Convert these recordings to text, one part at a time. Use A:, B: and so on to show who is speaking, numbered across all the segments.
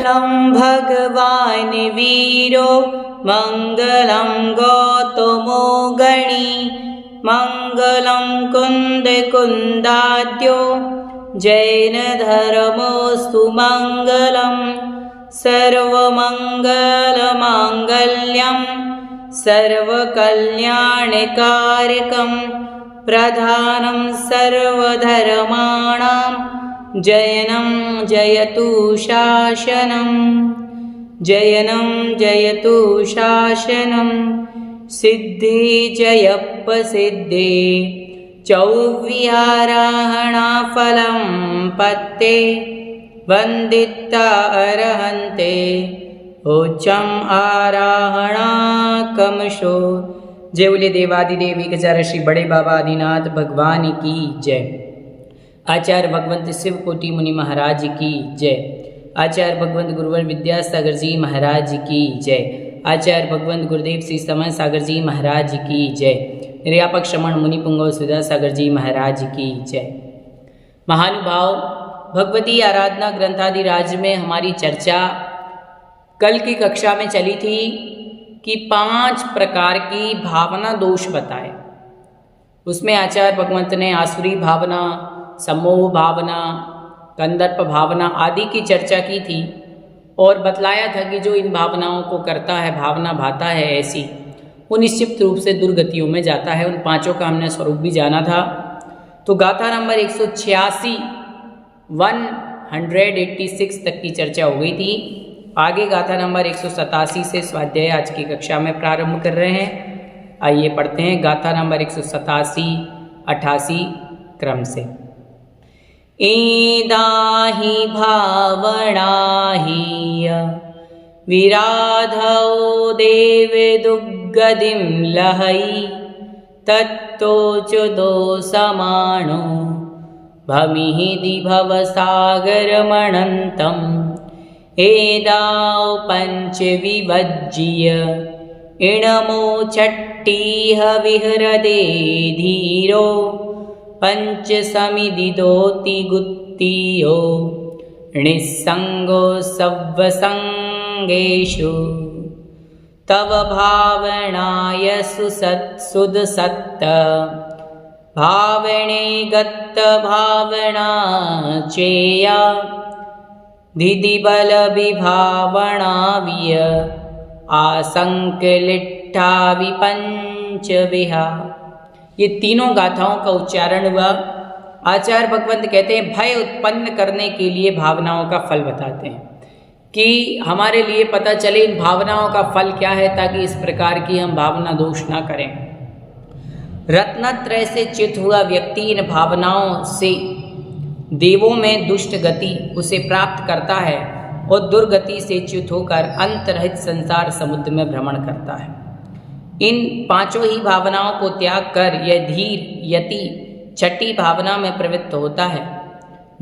A: मङ्गलं भगवान् वीरो मङ्गलं गौतमो गणी मङ्गलं कुन्दकुन्दाद्यो जैनधर्मोऽस्तु मङ्गलं सर्वमङ्गलमाङ्गल्यं सर्वकल्याणकारकं प्रधानं सर्वधर्माणां जयनं जयतु शासनं जयनं जयतु शासनं सिद्धि जयप्प सिद्धि चौविहाराहणाफलं पत्ते वन्दिता अर्हन्ते उच्चम आराहणा कमशो। जय बोले देवादिदेव एकचार श्री बड़े बाबा आदिनाथ भगवान की जय। आचार्य भगवंत शिव कोटि मुनि महाराज की जय। आचार्य भगवंत गुरुवर विद्यासागर जी महाराज की जय। आचार्य भगवंत गुरुदेव श्री समय सागर जी महाराज की जय। निर्यापक श्रमण मुनि पुंगव सुधा सागर जी महाराज की जय। महानुभाव, भगवती आराधना ग्रंथादि राज में हमारी चर्चा कल की कक्षा में चली थी कि 5 प्रकार की भावना दोष बताए। उसमें आचार्य भगवंत ने आसुरी भावना, सम्मोह भावना, कंदर्प भावना आदि की चर्चा की थी और बतलाया था कि जो इन भावनाओं को करता है, भावना भाता है ऐसी, वो निश्चित रूप से दुर्गतियों में जाता है। उन 5 का हमने स्वरूप भी जाना था। तो गाथा नंबर 186 186 तक की चर्चा हो गई थी। आगे गाथा नंबर 187 से स्वाध्याय आज की कक्षा में प्रारंभ कर रहे हैं। आइए पढ़ते हैं गाथा नंबर 187-88 क्रम से। एदाहि भावनाहि विराधौ देव दुग्गदिं लहै तत्तोचुदो समानो भमिहि भवसागरमणन्तम् एदाौ पंच विभज्य इणमो छट्टीह विहरदे धीरो पंच समिदिदोति गुत्तियो निस्संगो सव्वसंगेषु तव भावनाय सुदसत्त भावने गत्त भावना चेया धिदिबल विभावनाविय आसंकलिट्ठा विपंच विहा। ये तीनों गाथाओं का उच्चारण हुआ। आचार्य भगवंत कहते हैं भय उत्पन्न करने के लिए भावनाओं का फल बताते हैं कि हमारे लिए पता चले इन भावनाओं का फल क्या है, ताकि इस प्रकार की हम भावना दोष ना करें। रत्नत्रय से चित हुआ व्यक्ति इन भावनाओं से देवों में दुष्ट गति उसे प्राप्त करता है और दुर्गति से च्युत होकर अंतरहित संसार समुद्र में भ्रमण करता है। इन 5 ही भावनाओं को त्याग कर यह धीर यति छठी भावना में प्रवृत्त होता है,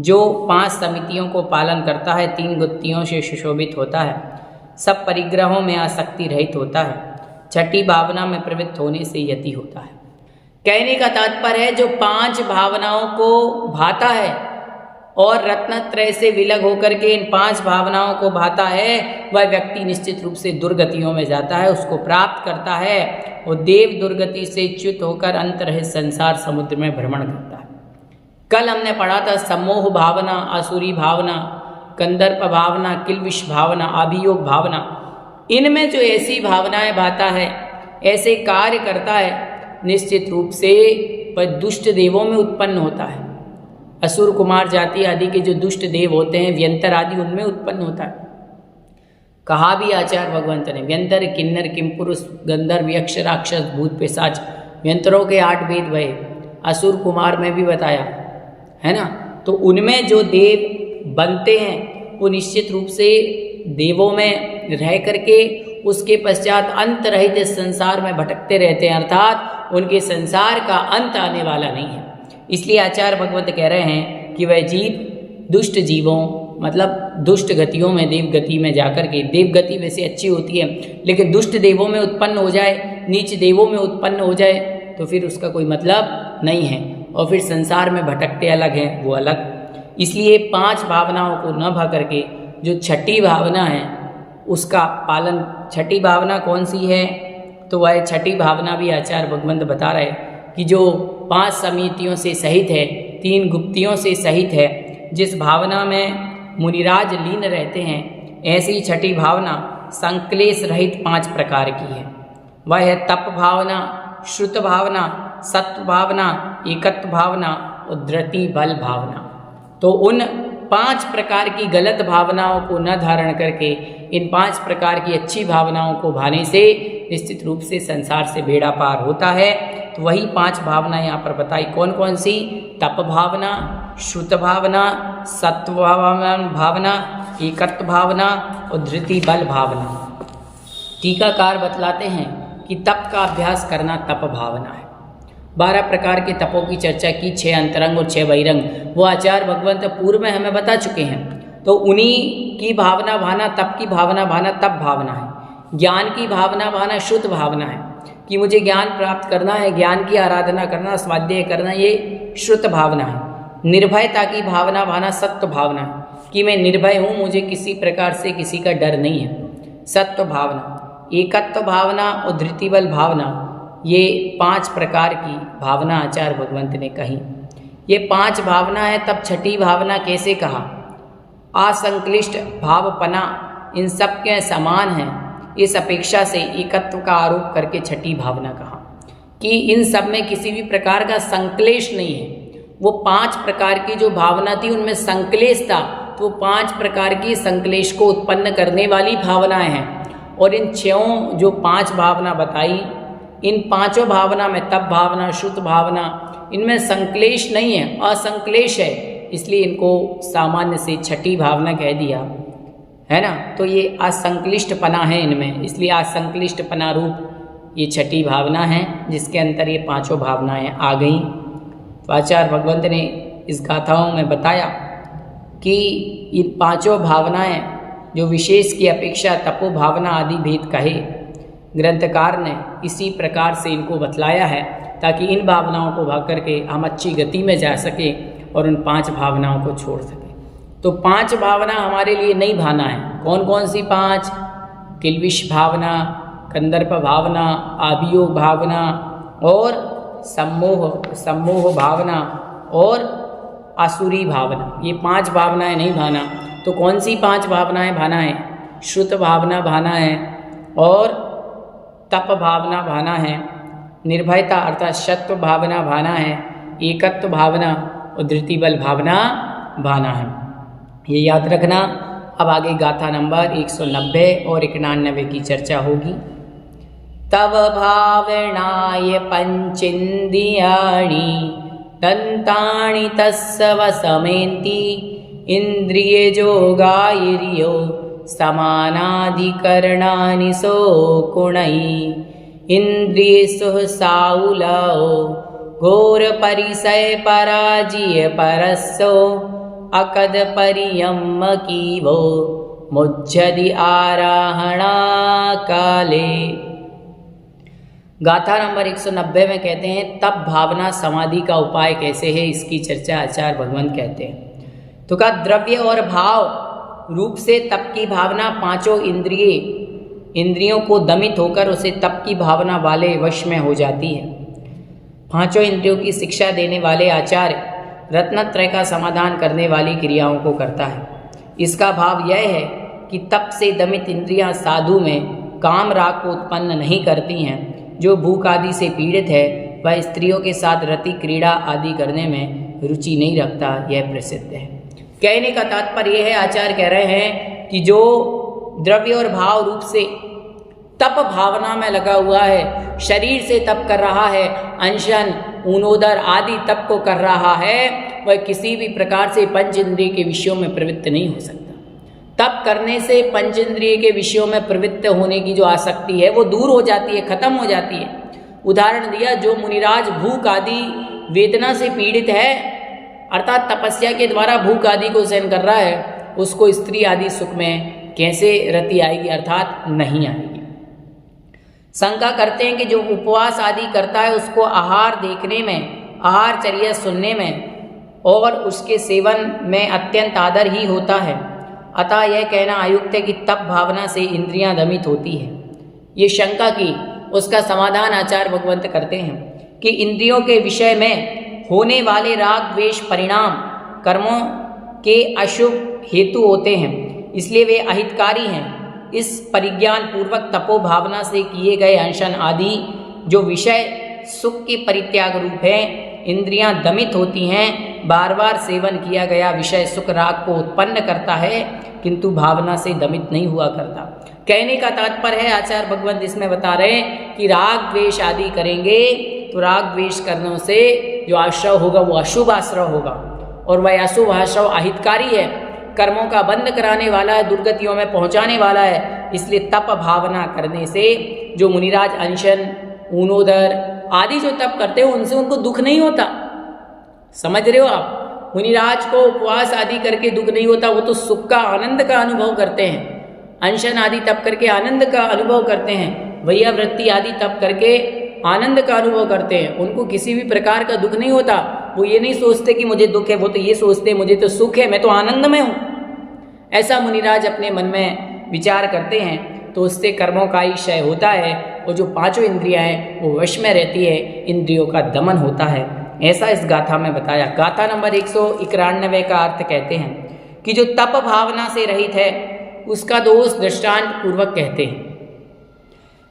A: जो 5 समितियों को पालन करता है, 3 गुत्तियों से सुशोभित होता है, सब परिग्रहों में आसक्ति रहित होता है। छठी भावना में प्रवृत्त होने से यति होता है। कहने का तात्पर्य है जो 5 भावनाओं को भाता है और रत्नत्रय से विलग होकर के इन 5 भावनाओं को भाता है, वह व्यक्ति निश्चित रूप से दुर्गतियों में जाता है, उसको प्राप्त करता है और देव दुर्गति से च्युत होकर अंतरहित संसार समुद्र में भ्रमण करता है। कल हमने पढ़ा था सम्मोह भावना, आसुरी भावना, कंदर्प भावना, किल्बिष भावना, अभियोग भावना। इनमें जो ऐसी भावनाएं भाता है, ऐसे कार्य करता है, निश्चित रूप से वह दुष्ट देवों में उत्पन्न होता है। असुर कुमार जाति आदि के जो दुष्ट देव होते हैं, व्यंतर आदि, उनमें उत्पन्न होता है। कहा भी आचार्य भगवंत ने व्यंतर किन्नर किमपुरुष गंधर्व यक्ष राक्षस भूत पिशाच, व्यंतरों के 8 भेद भये। असुर कुमार में भी बताया है ना। तो उनमें जो देव बनते हैं वो निश्चित रूप से देवों में रह करके उसके पश्चात अंतरहित संसार में भटकते रहते हैं, अर्थात उनके संसार का अंत आने वाला नहीं है। इसलिए आचार्य भगवत कह रहे हैं कि वह जीव दुष्ट जीवों, मतलब दुष्ट गतियों में, देव गति में जाकर के, देव गति वैसे अच्छी होती है लेकिन दुष्ट देवों में उत्पन्न हो जाए, नीच देवों में उत्पन्न हो जाए तो फिर उसका कोई मतलब नहीं है और फिर संसार में भटकते अलग हैं वो अलग। इसलिए 5 भावनाओं को न भा करके जो छठी भावना है उसका पालन, छठी भावना कौन सी है, तो वह छठी भावना भी आचार्य भगवंत बता रहे कि जो 5 समितियों से सहित है, 3 गुप्तियों से सहित है, जिस भावना में मुनिराज लीन रहते हैं, ऐसी छठी भावना संक्लेश रहित 5 प्रकार की है। वह है तप भावना, श्रुत भावना, सत्व भावना, एकत्व भावना और धृति बल भावना। तो उन 5 प्रकार की गलत भावनाओं को न धारण करके इन 5 प्रकार की अच्छी भावनाओं को भाने से निश्चित रूप से संसार से बेड़ा पार होता है। तो वही 5 भावना यहाँ पर बताई, कौन कौन सी? तप भावना, श्रुत भावना, सत्व भावना, एकत्व भावना और धृति बल भावना। टीकाकार बतलाते हैं कि तप का अभ्यास करना तप भावना है। 12 प्रकार के तपों की चर्चा की, 6 अंतरंग और 6 बहिरंग, वो आचार्य भगवंत पूर्व में हमें बता चुके हैं। तो उन्हीं की भावना भाना, तप की भावना भाना तप भावना है। ज्ञान की भावना भाना शुद्ध भावना है कि मुझे ज्ञान प्राप्त करना है, ज्ञान की आराधना करना, स्वाध्याय करना, ये शुद्ध भावना है। निर्भयता की भावना भाना सत्व भावना है कि मैं निर्भय हूँ, मुझे किसी प्रकार से किसी का डर नहीं है, सत्व भावना। एकत्व भावना और धृति बल भावना, ये 5 प्रकार की भावना आचार्य भगवंत ने कही। ये 5 भावना है, तब छठी भावना कैसे कहा? असंक्लिष्ट भावपना इन सब के समान है, इस अपेक्षा से एकत्व का आरोप करके छठी भावना कहा कि इन सब में किसी भी प्रकार का संक्लेश नहीं है। वो 5 प्रकार की जो भावना थी उनमें संक्लेश था, तो 5 प्रकार की संक्लेश को उत्पन्न करने वाली भावनाएं हैं। और इन 6 जो 5 भावना बताई, इन 5 भावना में तप भावना, शुद्ध भावना, इनमें संक्लेश नहीं है, असंक्लेश है, इसलिए इनको सामान्य से छठी भावना कह दिया है ना। तो ये असंक्लिष्टपना है इनमें, इसलिए असंक्लिष्टपना रूप ये छठी भावना है, जिसके अंतर ये 5 भावनाएं आ गई। तो आचार्य भगवंत ने इस गाथाओं में बताया कि इन 5 भावनाएं जो विशेष की अपेक्षा तपो भावना आदि भेद कहे, ग्रंथकार ने इसी प्रकार से इनको बतलाया है ताकि इन भावनाओं को भाग करके हम अच्छी गति में जा सके और उन 5 भावनाओं को छोड़ सके। तो 5 भावना हमारे लिए नई भावना है। कौन कौन सी 5? किल्बिष भावना, कंदर्प भावना, अभियोग भावना और सम्मोह भावना और आसुरी भावना। ये 5 भावनाएं नहीं भाना। तो कौन सी 5 भावनाएं भाना है? श्रुत भावना भाना है और तप भावना भाना है, निर्भयता अर्थात सत्व भावना भाना है, एकत्व भावना और धृति बल भावना भाना है। ये याद रखना। अब आगे गाथा नंबर 190 और 91 की चर्चा होगी। तव भावनाय पंचेन्द्रियाणि दन्तानि तस्सव समेन्ति इंद्रिय जोगायिर्यो समानाधिकरणानि सो कुणै इंद्रियेषु साउलौ घोर परिसय पराजिय परस्सो अकद परियम कीवो मुज्जदि आराहणा काले। गाथा नंबर 190 में कहते हैं तप भावना समाधि का उपाय कैसे है, इसकी चर्चा आचार्य भगवंत कहते हैं। तो का द्रव्य और भाव रूप से तप की भावना 5 इंद्रियों को दमित होकर उसे तप की भावना वाले वश में हो जाती है। 5 इंद्रियों की शिक्षा देने वाले आचार्य रत्नत्रय का समाधान करने वाली क्रियाओं को करता है। इसका भाव यह है कि तप से दमित इंद्रियां साधु में काम राग को उत्पन्न नहीं करती हैं। जो भूख आदि से पीड़ित है वह स्त्रियों के साथ रति क्रीड़ा आदि करने में रुचि नहीं रखता, यह प्रसिद्ध है। कहने का तात्पर्य यह है, आचार्य कह रहे हैं कि जो द्रव्य और भाव रूप से तप भावना में लगा हुआ है, शरीर से तप कर रहा है, अनशन ऊनोदर आदि तप को कर रहा है, वह किसी भी प्रकार से पंच इंद्रिय के विषयों में प्रवृत्त नहीं हो सकता। तप करने से पंच इंद्रिय के विषयों में प्रवृत्त होने की जो आसक्ति है वो दूर हो जाती है, खत्म हो जाती है। उदाहरण दिया, जो मुनिराज भूख आदि वेदना से पीड़ित है अर्थात तपस्या के द्वारा भूख आदि को सहन कर रहा है, उसको स्त्री आदि सुख में कैसे रति आएगी, अर्थात नहीं आएगी। शंका करते हैं कि जो उपवास आदि करता है उसको आहार देखने में, आहारचर्या सुनने में और उसके सेवन में अत्यंत आदर ही होता है। अतः यह कहना अयुक्त है कि तप भावना से इंद्रियां दमित होती है। ये शंका की, उसका समाधान आचार्य भगवंत करते हैं कि इंद्रियों के विषय में होने वाले राग द्वेष परिणाम कर्मों के अशुभ हेतु होते हैं, इसलिए वे अहितकारी हैं। इस परिज्ञान पूर्वक तपो भावना से किए गए अनशन आदि जो विषय सुख के परित्याग रूप है, इंद्रियां दमित होती हैं। बार बार सेवन किया गया विषय सुख राग को उत्पन्न करता है, किंतु भावना से दमित नहीं हुआ करता। कहने का तात्पर्य है, आचार्य भगवंत इसमें बता रहे हैं कि राग द्वेष आदि करेंगे तो राग द्वेष करने से जो आश्रय होगा वो अशुभ आश्रय होगा, और वह अशुभ आश्रय अहितकारी है, कर्मों का बंद कराने वाला है, दुर्गतियों में पहुंचाने वाला है। इसलिए तप भावना करने से जो मुनिराज अनशन ऊनोदर आदि जो तप करते हो उनसे उनको दुख नहीं होता। समझ रहे हो आप? मुनिराज को उपवास आदि करके दुख नहीं होता, वो तो सुख का आनंद का अनुभव करते हैं। अनशन आदि तप करके आनंद का अनुभव करते हैं, वैया वृत्ति आदि तप करके आनंद का अनुभव करते हैं। उनको किसी भी प्रकार का दुख नहीं होता। वो ये नहीं सोचते कि मुझे दुख है, वो तो ये सोचते हैं मुझे तो सुख है, मैं तो आनंद में हूँ। ऐसा मुनिराज अपने मन में विचार करते हैं, तो उससे कर्मों का ही क्षय होता है, और जो पांचों इंद्रियां हैं वो वश में रहती है, इंद्रियों का दमन होता है। ऐसा इस गाथा में बताया। गाथा नंबर 191 का अर्थ कहते हैं कि जो तप भावना से रहित है उसका दोष दृष्टांत पूर्वक कहते हैं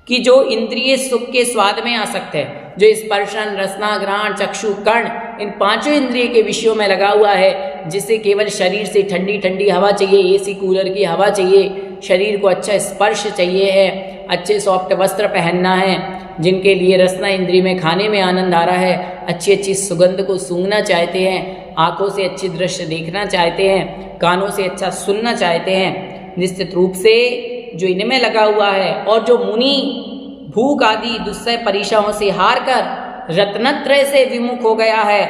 A: कि जो इंद्रिय सुख के स्वाद में आसक्त है, जो स्पर्शन रसना घ्राण चक्षु कर्ण इन पांचों इंद्रिय के विषयों में लगा हुआ है, जिसे केवल शरीर से ठंडी ठंडी हवा चाहिए, एसी कूलर की हवा चाहिए, शरीर को अच्छा स्पर्श चाहिए है, अच्छे सॉफ्ट वस्त्र पहनना है, जिनके लिए रसना इंद्रिय में खाने में आनंद आ रहा है, अच्छी अच्छी सुगंध को सूंघना चाहते हैं, आंखों से अच्छी दृश्य देखना चाहते हैं, कानों से अच्छा सुनना चाहते हैं, निश्चित रूप से जो इनमें लगा हुआ है। और जो मुनि भूख आदि दुस्सह परीक्षाओं से हार कर रत्नत्रय से विमुख हो गया है,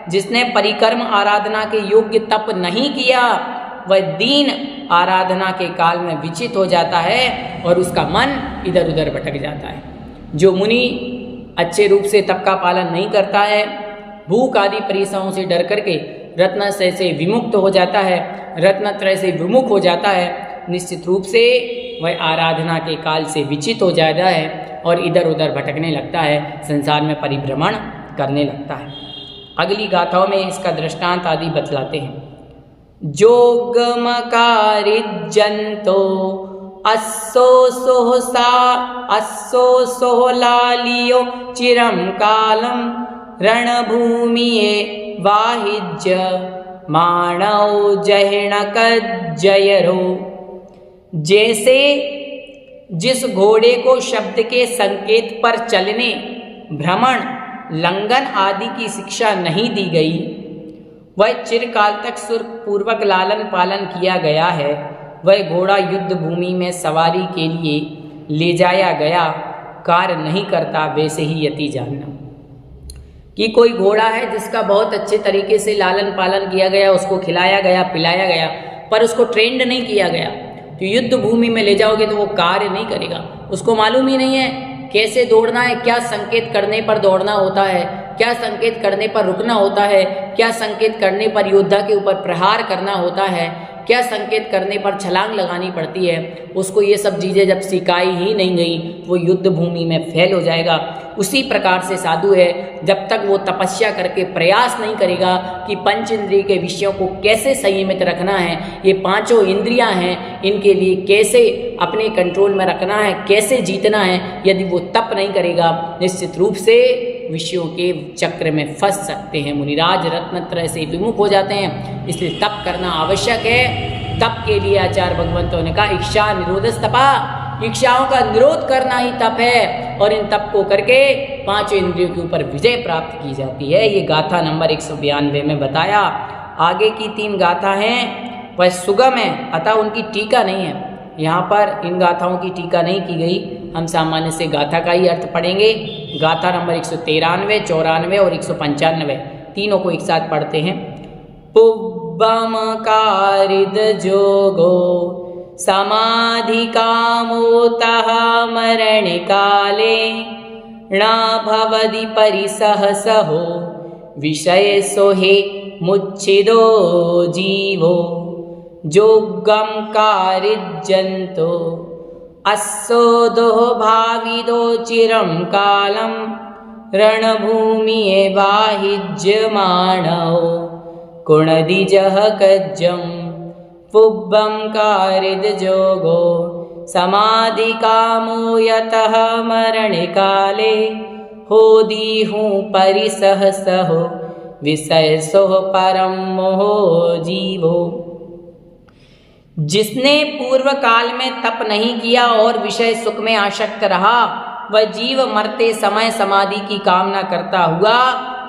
A: जिसने परिक्रम आराधना के योग्य तप नहीं किया, वह दीन आराधना के काल में विचित हो जाता है और उसका मन इधर उधर भटक जाता है। जो मुनि अच्छे रूप से तप का पालन नहीं करता है, भूख आदि परीक्षाओं से डर करके रत्नत्रय से विमुक्त हो जाता है, रत्नत्रय से विमुख हो जाता है, निश्चित रूप से वह आराधना के काल से विचित हो जाता है और इधर उधर भटकने लगता है, संसार में परिभ्रमण करने लगता है। अगली गाथाओं में इसका दृष्टांत आदि बतलाते हैं। जोगमकारिजंतो अस्सो सोहलालियो चिरम कालम रणभूमिये वाहिज्य माणौ जहिणक जयरो। जैसे जिस घोड़े को शब्द के संकेत पर चलने, भ्रमण, लंघन आदि की शिक्षा नहीं दी गई, वह चिरकाल तक सुर पूर्वक लालन पालन किया गया है, वह घोड़ा युद्ध भूमि में सवारी के लिए ले जाया गया कार्य नहीं करता, वैसे ही यति जानना। कि कोई घोड़ा है जिसका बहुत अच्छे तरीके से लालन पालन किया गया, उसको खिलाया गया पिलाया गया, पर उसको ट्रेंड नहीं किया गया, तो युद्ध भूमि में ले जाओगे तो वो कार्य नहीं करेगा। उसको मालूम ही नहीं है कैसे दौड़ना है, क्या संकेत करने पर दौड़ना होता है, क्या संकेत करने पर रुकना होता है, क्या संकेत करने पर योद्धा के ऊपर प्रहार करना होता है, क्या संकेत करने पर छलांग लगानी पड़ती है। उसको ये सब चीज़ें जब सिखाई ही नहीं गई, वो युद्ध भूमि में फेल हो जाएगा। उसी प्रकार से साधु है, जब तक वो तपस्या करके प्रयास नहीं करेगा कि पंच इंद्रिय के विषयों को कैसे संयमित रखना है, ये पांचों इंद्रियां हैं, इनके लिए कैसे अपने कंट्रोल में रखना है, कैसे जीतना है, यदि वो तप नहीं करेगा, निश्चित रूप से विषयों के चक्र में फंस सकते हैं। मुनिराज रत्नत्रय से विमुख हो जाते हैं, इसलिए तप करना आवश्यक है। तप के लिए आचार्य भगवंतों ने कहा इच्छा निरोधस्तपा, इच्छाओं का निरोध करना ही तप है, और इन तप को करके पांचों इंद्रियों के ऊपर विजय प्राप्त की जाती है। ये गाथा नंबर 192 में बताया। आगे की 3 गाथा हैं वह सुगम है, अतः उनकी टीका नहीं है। यहाँ पर इन गाथाओं की टीका नहीं की गई, हम सामान्य से गाथा का ही अर्थ पढ़ेंगे। गाथा नंबर 193, 94 और 195 तीनों को एक साथ पढ़ते हैं। पुब्बम कारिद जोगो समाधि कामोतः मरण काले न भवति परिसहसहो विषय सोहे मुच्छिदो जीवो जोगम कारिजंतो अस्सोदो भाविदो चिरं कालम रणभूमि बाहिज्यमाणो कुणदिजः कज्जं पुब्बं कारिदजोगो समाधिकामो यतः मरणकाले होदीहूँ परिसह सहो विषय सोह परम मोहो जीवो। जिसने पूर्व काल में तप नहीं किया और विषय सुख में आसक्त रहा, वह जीव मरते समय समाधि की कामना करता हुआ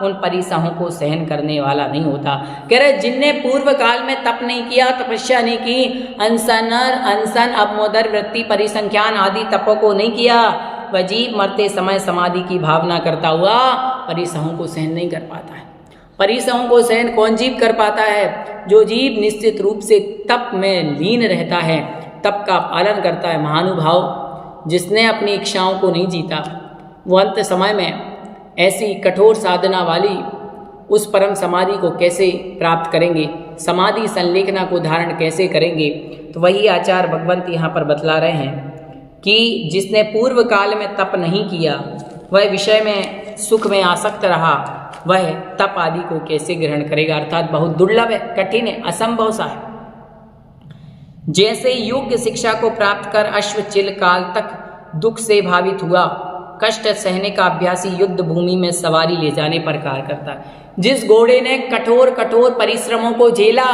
A: उन परिसहों को सहन करने वाला नहीं होता। कह रहे जिनने पूर्व काल में तप नहीं किया, तपस्या नहीं की, अनशन अपमोदर वृत्ति परिसंख्यान आदि तपों को नहीं किया, वह जीव मरते समय समाधि की भावना करता हुआ परिसहों को सहन नहीं कर पाता है। परिसहों को सहन कौन जीव कर पाता है? जो जीव निश्चित रूप से तप में लीन रहता है, तप का पालन करता है। महानुभाव, जिसने अपनी इच्छाओं को नहीं जीता, वो अंत समय में ऐसी कठोर साधना वाली उस परम समाधि को कैसे प्राप्त करेंगे, समाधि संलेखना को धारण कैसे करेंगे? तो वही आचार्य भगवंत यहाँ पर बतला रहे हैं कि जिसने पूर्व काल में तप नहीं किया, वह विषय में सुख में आसक्त रहा, वह तप आदि को कैसे ग्रहण करेगा? अर्थात बहुत दुर्लभ है, कठिन है, असंभव सा है। जैसे योग्य शिक्षा को प्राप्त कर अश्व चिल काल तक दुख से भावित हुआ, कष्ट सहने का अभ्यासी युद्ध भूमि में सवारी ले जाने पर कार्य करता है। जिस घोड़े ने कठोर कठोर परिश्रमों को झेला,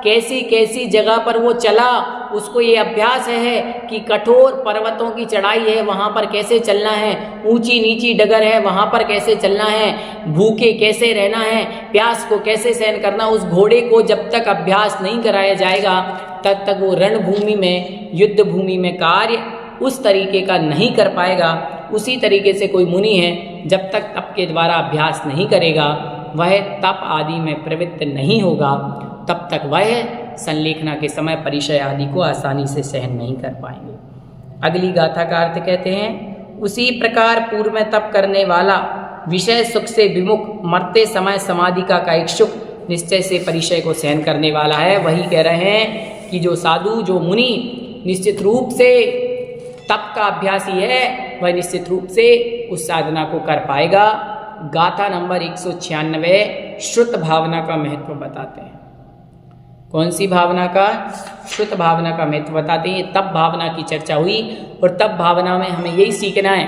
A: कैसी कैसी जगह पर वो चला, उसको ये अभ्यास है कि कठोर पर्वतों की चढ़ाई है, वहाँ पर कैसे चलना है, ऊंची नीची डगर है, वहाँ पर कैसे चलना है, भूखे कैसे रहना है, प्यास को कैसे सहन करना, उस घोड़े को जब तक अभ्यास नहीं कराया जाएगा तब तक वो रणभूमि में, युद्ध भूमि में कार्य उस तरीके का नहीं कर पाएगा। उसी तरीके से कोई मुनि है, जब तक तप के द्वारा अभ्यास नहीं करेगा, वह तप आदि में प्रवृत्त नहीं होगा, तब तक वह संलेखना के समय परिचय आदि को आसानी से सहन नहीं कर पाएंगे। अगली गाथा का अर्थ कहते हैं, उसी प्रकार पूर्व में तप करने वाला विषय सुख से विमुख मरते समय समाधि का इच्छुक निश्चय से परिचय को सहन करने वाला है। वही कह रहे हैं कि जो साधु, जो मुनि निश्चित रूप से तप का अभ्यासी है, वह निश्चित रूप से उस साधना को कर पाएगा। गाथा नंबर 196 श्रुत भावना का महत्व बताते हैं। कौन सी भावना का? श्रुत भावना का महत्व बताते हैं। तप भावना की चर्चा हुई और तप भावना में हमें यही सीखना है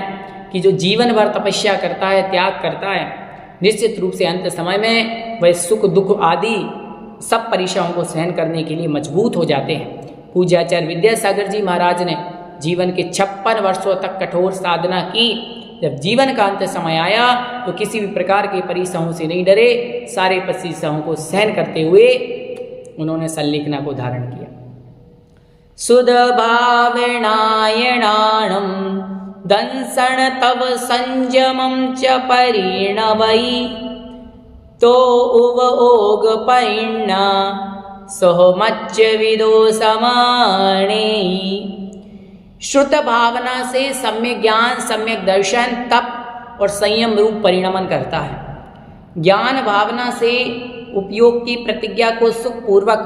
A: कि जो जीवन भर तपस्या करता है, त्याग करता है, निश्चित रूप से अंत समय में वह सुख दुख आदि सब परीक्षाओं को सहन करने के लिए मजबूत हो जाते हैं। पूज्याचार्य विद्यासागर जी महाराज ने जीवन के 56 वर्षों तक कठोर साधना की। जब जीवन का अंत समय आया तो किसी भी प्रकार के परिसहों से नहीं डरे, सारे परिसहों को सहन करते हुए उन्होंने संलेखना को धारण किया। सुध भावनायणाणम दंसन तव संयमं च परिणवई तो उव ओग पैण्णा सोहमच्च विदो समाणेयी। श्रुत भावना से सम्यक ज्ञान, सम्यक दर्शन, तप और संयम रूप परिणमन करता है। ज्ञान भावना से उपयोग की प्रतिज्ञा को सुखपूर्वक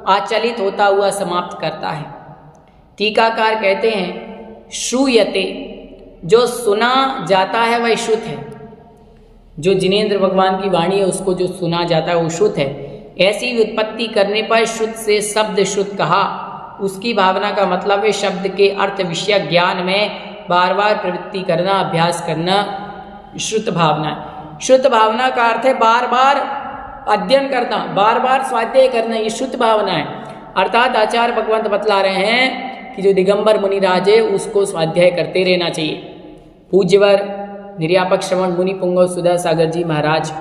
A: आचलित होता हुआ समाप्त करता है। टीकाकार कहते हैं, श्रूयते, जो सुना जाता है वह शुद्ध है। जो जिनेंद्र भगवान की वाणी है उसको जो सुना जाता है वो शुद्ध है। ऐसी व्युत्पत्ति करने पर शुद्ध से शब्द शुद्ध कहा। उसकी भावना का मतलब है शब्द के अर्थ विषय ज्ञान में बार बार प्रवृत्ति करना, अभ्यास करना शुद्ध भावना है। शुद्ध भावना का अर्थ है बार बार अध्ययन करना, बार बार स्वाध्याय करना, ये शुद्ध भावना है। अर्थात आचार्य भगवंत बतला रहे हैं कि जो दिगंबर मुनिराज है उसको स्वाध्याय करते रहना चाहिए। पूज्यवर निर्यापक श्रवण मुनि पुंगव सुधा सागर जी महाराज,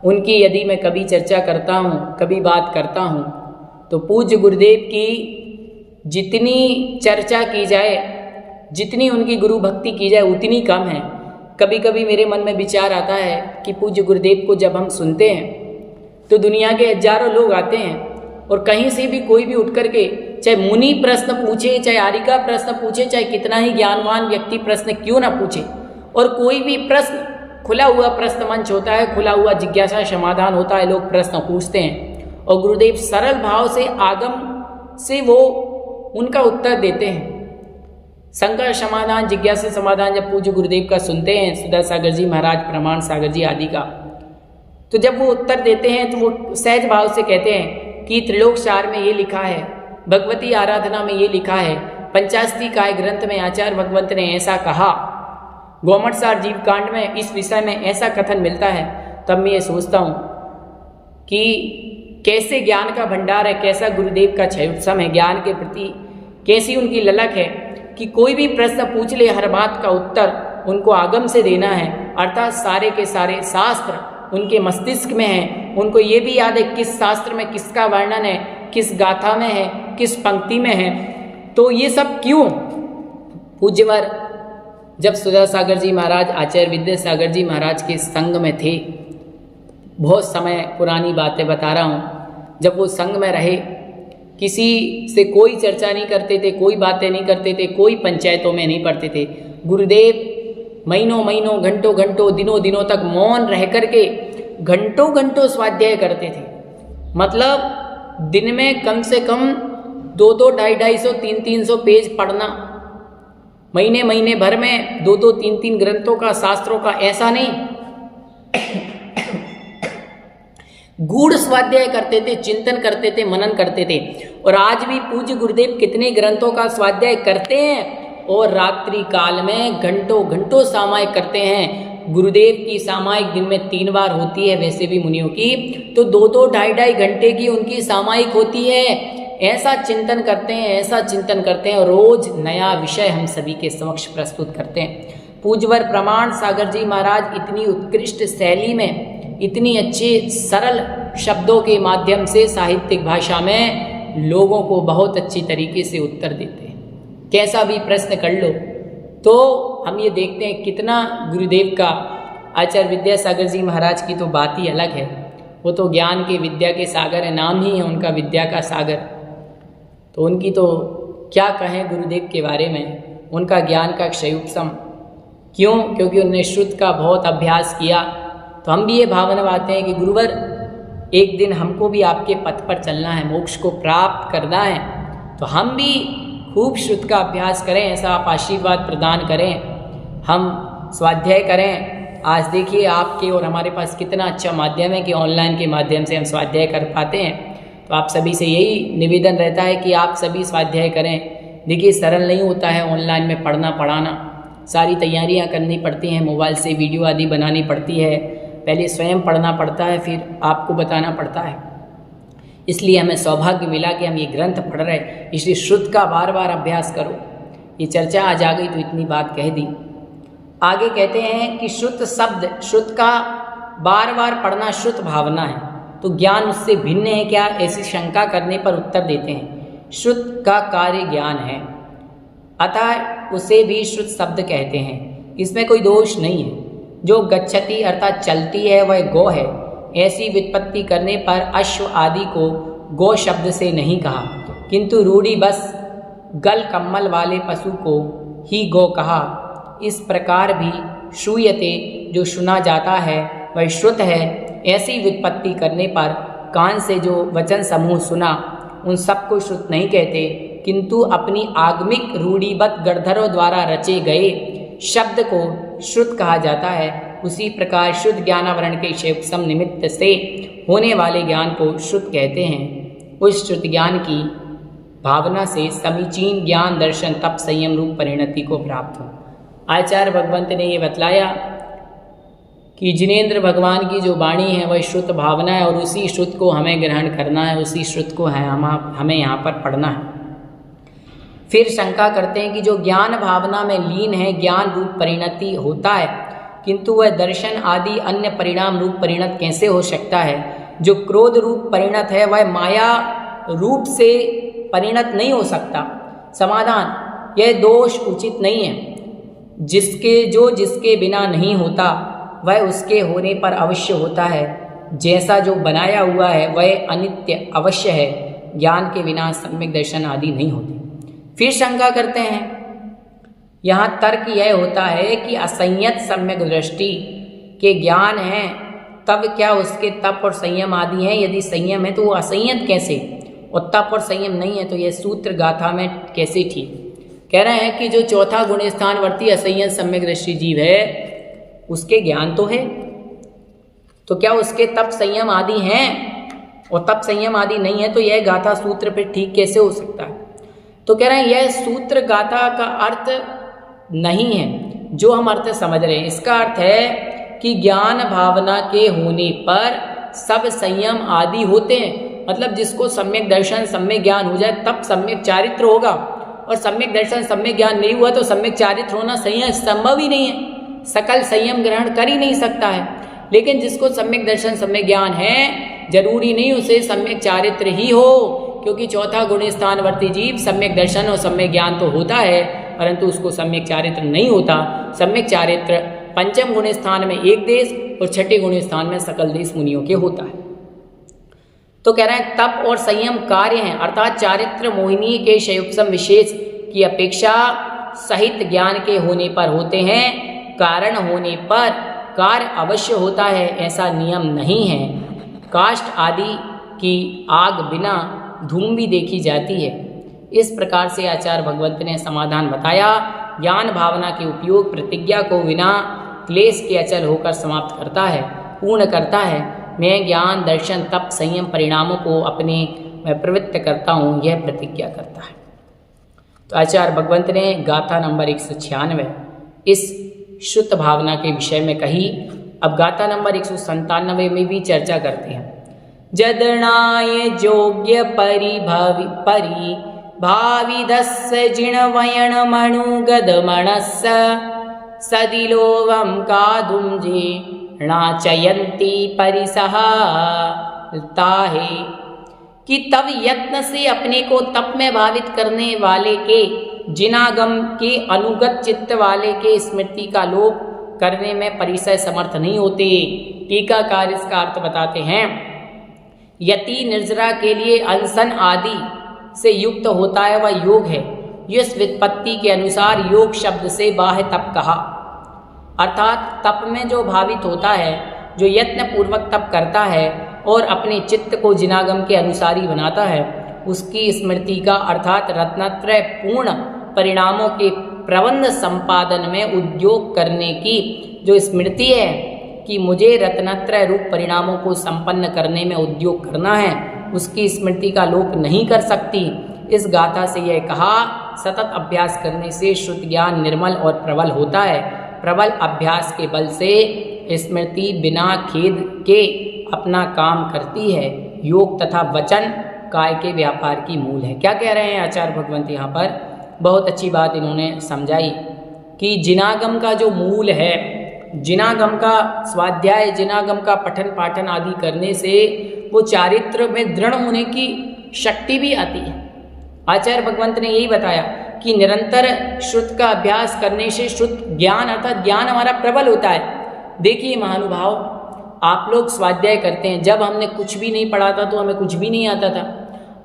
A: उनकी यदि मैं कभी चर्चा करता हूँ, कभी बात करता हूँ, तो पूज्य गुरुदेव की जितनी चर्चा की जाए, जितनी उनकी गुरु भक्ति की जाए उतनी कम है। कभी कभी मेरे मन में विचार आता है कि पूज्य गुरुदेव को जब हम सुनते हैं तो दुनिया के हजारों लोग आते हैं और कहीं से भी कोई भी उठ करके, चाहे मुनि प्रश्न पूछे, चाहे आरिका प्रश्न पूछे, चाहे कितना ही ज्ञानवान व्यक्ति प्रश्न क्यों ना पूछे, और कोई भी प्रश्न, खुला हुआ प्रश्न मंच होता है, खुला हुआ जिज्ञासा समाधान होता है, लोग प्रश्न पूछते हैं और गुरुदेव सरल भाव से आगम से वो उनका उत्तर देते हैं। शंका समाधान, जिज्ञासा समाधान जब पूज्य गुरुदेव का सुनते हैं, सुधा सागर जी महाराज, प्रमाण सागर जी आदि का, तो जब वो उत्तर देते हैं तो वो सहज भाव से कहते हैं कि त्रिलोक सार में ये लिखा है, भगवती आराधना में ये लिखा है, पंचास्ती काय ग्रंथ में आचार्य भगवंत ने ऐसा कहा, गोमठ सार जीव कांड में इस विषय में ऐसा कथन मिलता है। तब मैं ये सोचता हूँ कि कैसे ज्ञान का भंडार है, कैसा गुरुदेव का क्षयोत्सम है, ज्ञान के प्रति कैसी उनकी ललक है कि कोई भी प्रश्न पूछ ले, हर बात का उत्तर उनको आगम से देना है, अर्थात सारे के सारे शास्त्र उनके मस्तिष्क में हैं। उनको ये भी याद है किस शास्त्र में किसका वर्णन है, किस गाथा में है, किस पंक्ति में है। तो ये सब क्यों? पूज्यवर जब सुधा सागर जी महाराज आचार्य विद्यासागर जी महाराज के संग में थे, बहुत समय पुरानी बातें बता रहा हूँ, जब वो संग में रहे, किसी से कोई चर्चा नहीं करते थे, कोई बातें नहीं करते थे, कोई पंचायतों में नहीं पढ़ते थे। गुरुदेव महीनों महीनों, घंटों घंटों, दिनों दिनों तक मौन रह करके घंटों घंटों स्वाध्याय करते थे। मतलब दिन में कम से कम 2-2, 250, 300 पेज पढ़ना, महीने महीने भर में 2-2, 3-3 ग्रंथों का, शास्त्रों का, ऐसा नहीं, गूढ़ स्वाध्याय करते थे, चिंतन करते थे, मनन करते थे। और आज भी पूज्य गुरुदेव कितने ग्रंथों का स्वाध्याय करते हैं और रात्रि काल में घंटों घंटों सामायिक करते हैं। गुरुदेव की सामायिक दिन में 3 बार होती है, वैसे भी मुनियों की तो 2-2, 2.5 घंटे की उनकी सामायिक होती है। ऐसा चिंतन करते हैं, ऐसा चिंतन करते हैं, और रोज नया विषय हम सभी के समक्ष प्रस्तुत करते हैं। पूज्यवर प्रमाण सागर जी महाराज इतनी उत्कृष्ट शैली में, इतनी अच्छे सरल शब्दों के माध्यम से साहित्यिक भाषा में लोगों को बहुत अच्छी तरीके से उत्तर देते हैं। कैसा भी प्रश्न कर लो तो हम ये देखते हैं कितना गुरुदेव का, आचार्य विद्यासागर जी महाराज की तो बात ही अलग है। वो तो ज्ञान के, विद्या के सागर है, नाम ही है उनका विद्या का सागर। तो उनकी तो क्या कहें गुरुदेव के बारे में, उनका ज्ञान का क्षयोत्सम। क्यों? क्योंकि उन्होंने श्रुत का बहुत अभ्यास किया। तो हम भी ये भावना बातें हैं कि गुरुवर एक दिन हमको भी आपके पथ पर चलना है, मोक्ष को प्राप्त करना है, तो हम भी खूब श्रुत का अभ्यास करें, ऐसा आप आशीर्वाद प्रदान करें, हम स्वाध्याय करें। आज देखिए आपके और हमारे पास कितना अच्छा माध्यम है कि ऑनलाइन के माध्यम से हम स्वाध्याय कर पाते हैं। तो आप सभी से यही निवेदन रहता है कि आप सभी स्वाध्याय करें। देखिए सरल नहीं होता है ऑनलाइन में पढ़ना पढ़ाना, सारी तैयारियां करनी पड़ती हैं, मोबाइल से वीडियो आदि बनानी पड़ती है, पहले स्वयं पढ़ना पड़ता है, फिर आपको बताना पड़ता है। इसलिए हमें सौभाग्य मिला कि हम ये ग्रंथ पढ़ रहे हैं, इसलिए श्रुत का बार बार अभ्यास करो। ये चर्चा आज आ गई तो इतनी बात कह दी। आगे कहते हैं कि श्रुत शब्द, श्रुत का बार बार पढ़ना श्रुत भावना है, तो ज्ञान उससे भिन्न है क्या, ऐसी शंका करने पर उत्तर देते हैं श्रुत का कार्य ज्ञान है, अतः उसे भी श्रुत शब्द कहते हैं। इसमें कोई दोष नहीं है। जो गच्छति अर्थात चलती है वह गो है, ऐसी व्युत्पत्ति करने पर अश्व आदि को गो शब्द से नहीं कहा, किंतु रूढ़ी बस गल कम्मल वाले पशु को ही गो कहा। इस प्रकार भी श्रूयते, जो सुना जाता है वह श्रुत है। ऐसी व्युत्पत्ति करने पर कान से जो वचन समूह सुना उन सबको श्रुत नहीं कहते, किंतु अपनी आगमिक रूढ़िबद्ध गणधरों द्वारा रचे गए शब्द को श्रुत कहा जाता है। उसी प्रकार शुद्ध ज्ञानावरण के क्षेपसम निमित्त से होने वाले ज्ञान को श्रुत कहते हैं। उस श्रुत ज्ञान की भावना से समीचीन ज्ञान, दर्शन, तप, संयम रूप परिणति को प्राप्त हो। आचार्य भगवंत ने ये बतलाया कि जिनेंद्र भगवान की जो वाणी है वह श्रुत भावना है, और उसी श्रुत को हमें ग्रहण करना है, उसी श्रुत को हमें यहाँ पर पढ़ना है। फिर शंका करते हैं कि जो ज्ञान भावना में लीन है, ज्ञान रूप परिणति होता है, किंतु वह दर्शन आदि अन्य परिणाम रूप परिणत कैसे हो सकता है। जो क्रोध रूप परिणत है वह माया रूप से परिणत नहीं हो सकता। समाधान, यह दोष उचित नहीं है। जिसके बिना नहीं होता वह उसके होने पर अवश्य होता है। जैसा जो बनाया हुआ है वह अनित्य अवश्य है। ज्ञान के बिना सम्यक दर्शन आदि नहीं होते। फिर शंका करते हैं, यहाँ तर्क यह होता है कि असंयत सम्यक दृष्टि के ज्ञान हैं, तब क्या उसके तप और संयम आदि हैं? यदि संयम है तो वो असंयत कैसे? और तप और संयम नहीं है तो यह सूत्र गाथा में कैसे ठीक? कह रहे हैं कि जो चौथा गुण स्थानवर्ती असंयत सम्यक दृष्टि जीव है उसके ज्ञान तो है, तो क्या उसके तप संयम आदि हैं? और तप संयम आदि नहीं है तो यह गाथा सूत्र फिर ठीक कैसे हो सकता है? तो कह रहे हैं यह सूत्र गाथा का अर्थ नहीं है जो हम अर्थ समझ रहे हैं। इसका अर्थ है कि ज्ञान भावना के होने पर सब संयम आदि होते हैं। मतलब जिसको सम्यक दर्शन सम्यक ज्ञान हो जाए तब सम्यक चारित्र होगा, और सम्यक दर्शन सम्यक ज्ञान नहीं हुआ तो सम्यक चारित्र होना संयम संभव ही नहीं है, सकल संयम ग्रहण कर ही नहीं सकता है। लेकिन जिसको सम्यक दर्शन सम्यक ज्ञान है जरूरी नहीं उसे सम्यक चारित्र ही हो, क्योंकि चौथा गुण स्थानवर्ती जीव सम्यक दर्शन और सम्यक ज्ञान तो होता है परंतु उसको सम्यक चारित्र नहीं होता। सम्यक चारित्र पंचम गुण स्थान में एक देश और छठे गुण स्थान में सकल देश मुनियों के होता है। तो कह रहे हैं तप और संयम कार्य हैं, अर्थात चारित्र मोहिनी के शयोपम विशेष की अपेक्षा सहित ज्ञान के होने पर होते हैं। कारण होने पर कार्य अवश्य होता है ऐसा नियम नहीं है। काष्ठ आदि की आग बिना धूम भी देखी जाती है। इस प्रकार से आचार्य भगवंत ने समाधान बताया। ज्ञान भावना के उपयोग प्रतिज्ञा को बिना क्लेश के अचल होकर समाप्त करता है, पूर्ण करता है। मैं ज्ञान दर्शन तप संयम परिणामों को अपने मैं प्रवृत्त करता हूँ, यह प्रतिज्ञा करता है। तो आचार्य भगवंत ने गाथा नंबर 196 इस शुद्ध भावना के विषय में कही। अब गाथा नंबर 197 में भी चर्चा करते हैं। जदनाय योग्य भाविदस्य जिणवयण मणुगद मनस्स सदिलोवम कादुंजे नाचयंती परिसहा ताहे, कि तब यत्न से अपने को तप में भावित करने वाले के जिनागम के अनुगत चित्त वाले के स्मृति का लोप करने में परिसय समर्थ नहीं होते। टीकाकार इसका अर्थ बताते हैं, यति निर्जरा के लिए अनशन आदि से युक्त होता है वह योग है। इस व्युत्पत्ति के अनुसार योग शब्द से बाह्य तप कहा, अर्थात तप में जो भावित होता है, जो यत्न पूर्वक तप करता है और अपने चित्त को जिनागम के अनुसारी बनाता है, उसकी स्मृति का अर्थात रत्नत्रय पूर्ण परिणामों के प्रबंध संपादन में उद्योग करने की जो स्मृति है कि मुझे रत्नत्रय रूप परिणामों को संपन्न करने में उद्योग करना है, उसकी स्मृति का लोप नहीं कर सकती। इस गाथा से यह कहा, सतत अभ्यास करने से शुद्ध ज्ञान निर्मल और प्रबल होता है। प्रबल अभ्यास के बल से स्मृति बिना खेद के अपना काम करती है। योग तथा वचन काय के व्यापार की मूल है। क्या कह रहे हैं आचार्य भगवंत यहाँ पर? बहुत अच्छी बात इन्होंने समझाई कि जिनागम का जो मूल है, जिनागम का स्वाध्याय, जिनागम का पठन पाठन आदि करने से वो चारित्र में दृढ़ होने की शक्ति भी आती है। आचार्य भगवंत ने यही बताया कि निरंतर श्रुत का अभ्यास करने से श्रुत ज्ञान अर्थात ज्ञान हमारा प्रबल होता है। देखिए महानुभाव, आप लोग स्वाध्याय करते हैं, जब हमने कुछ भी नहीं पढ़ा था तो हमें कुछ भी नहीं आता था।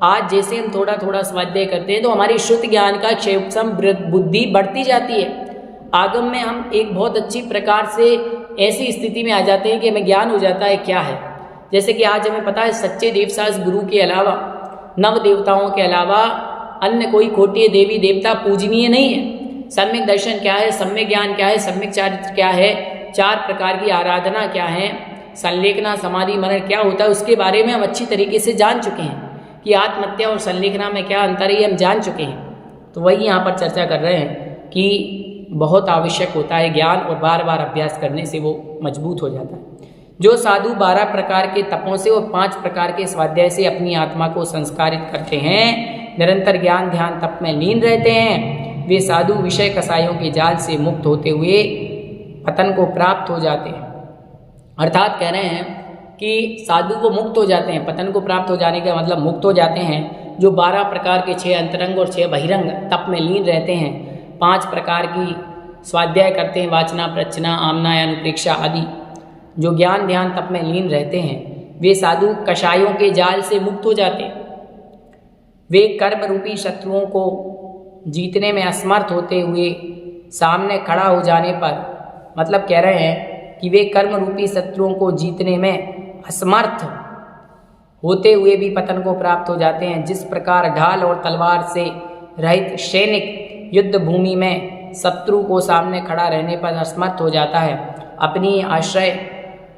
A: आज जैसे हम थोड़ा थोड़ा स्वाध्याय करते हैं तो हमारी शुद्ध ज्ञान का क्षेपसम बुद्धि बढ़ती जाती है। आगम में हम एक बहुत अच्छी प्रकार से ऐसी स्थिति में आ जाते हैं कि हमें ज्ञान हो जाता है क्या है। जैसे कि आज हमें पता है सच्चे देवसास गुरु के अलावा, नव देवताओं के अलावा अन्य कोई खोटे देवी देवता पूजनीय नहीं है। सम्यक दर्शन क्या है, सम्यक ज्ञान क्या है, सम्यक चारित्र क्या है, 4 प्रकार की आराधना क्या है, संलेखना समाधि मनन क्या होता है, उसके बारे में हम अच्छी तरीके से जान चुके हैं कि आत्महत्या और संलेखना में क्या अंतर है, हम जान चुके हैं। तो वही यहाँ पर चर्चा कर रहे हैं कि बहुत आवश्यक होता है ज्ञान, और बार बार अभ्यास करने से वो मजबूत हो जाता है। जो साधु 12 प्रकार के तपों से और 5 प्रकार के स्वाध्याय से अपनी आत्मा को संस्कारित करते हैं, निरंतर ज्ञान ध्यान तप में लीन रहते हैं, वे साधु विषय कसायों के जाल से मुक्त होते हुए पतन को प्राप्त हो जाते हैं। अर्थात कह रहे हैं कि साधु को मुक्त हो जाते हैं। पतन को प्राप्त हो जाने का मतलब मुक्त हो जाते हैं जो 12 प्रकार के 6 अंतरंग और 6 बहिरंग तप में लीन रहते हैं, 5 प्रकार की स्वाध्याय करते हैं, वाचना प्रचना आमना अनुप्रेक्षा आदि, जो ज्ञान ध्यान तप में लीन रहते हैं, वे साधु कषायों के जाल से मुक्त हो जाते हैं। वे कर्म रूपी शत्रुओं को जीतने में असमर्थ होते हुए सामने खड़ा हो जाने पर, मतलब कह रहे हैं कि वे कर्म रूपी शत्रुओं को जीतने में असमर्थ होते हुए भी पतन को प्राप्त हो जाते हैं। जिस प्रकार ढाल और तलवार से रहित सैनिक युद्ध भूमि में शत्रु को सामने खड़ा रहने पर असमर्थ हो जाता है, अपनी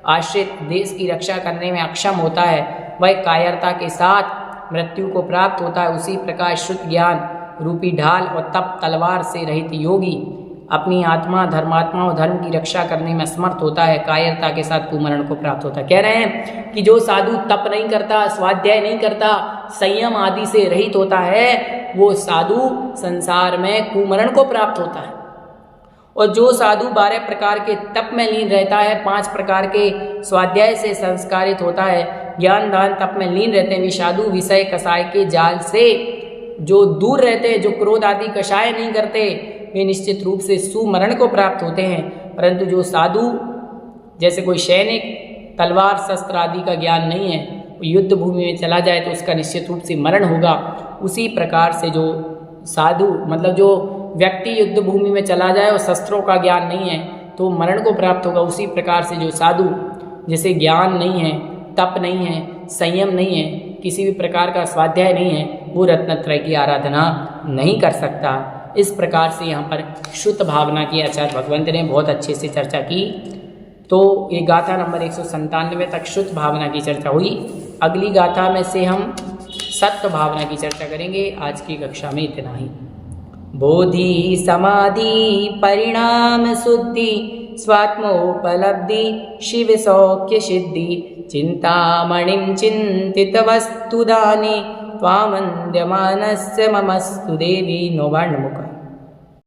A: आश्रित देश की रक्षा करने में अक्षम होता है, वह कायरता के साथ मृत्यु को प्राप्त होता है, उसी प्रकार शुद्ध ज्ञान रूपी ढाल और तप तलवार से रहित योगी अपनी आत्मा धर्मात्मा और धर्म की रक्षा करने में असमर्थ होता है, कायरता के साथ कुमरण को प्राप्त होता है। कह रहे हैं कि जो साधु तप नहीं करता, स्वाध्याय नहीं करता, संयम आदि से रहित होता है, वो साधु संसार में कुमरण को प्राप्त होता है। और जो साधु 12 प्रकार के तप में लीन रहता है, 5 प्रकार के स्वाध्याय से संस्कारित होता है, ज्ञान दान तप में लीन रहते हैं, वे साधु विषय कषाय के जाल से जो दूर रहते हैं, जो क्रोध आदि कषाय नहीं करते, वे निश्चित रूप से सुमरण को प्राप्त होते हैं। परंतु जो साधु जैसे कोई सैनिक तलवार शस्त्र आदि का ज्ञान नहीं है, वो युद्ध भूमि में चला जाए तो उसका निश्चित रूप से मरण होगा। उसी प्रकार से जो साधु मतलब जो व्यक्ति युद्ध भूमि में चला जाए और शस्त्रों का ज्ञान नहीं है तो मरण को प्राप्त होगा। उसी प्रकार से जो साधु जैसे ज्ञान नहीं है, तप नहीं है, संयम नहीं है, किसी भी प्रकार का स्वाध्याय नहीं है, वो रत्नत्रय की आराधना नहीं कर सकता। इस प्रकार से यहाँ पर शुद्ध भावना की आचार्य भगवंत ने बहुत अच्छे से चर्चा की। तो ये गाथा नंबर 197 तक शुद्ध भावना की चर्चा हुई। अगली गाथा में से हम सत्य भावना की चर्चा करेंगे। आज की कक्षा में इतना ही। बोधि समाधि परिणाम शुद्धि स्वात्मोपलब्धि शिव सौख्य सिद्धि चिंतामणिं चिंतित वस्तुदाने त्वामन्द्यमानस्य ममस्तु देवी नौवर्णमुख।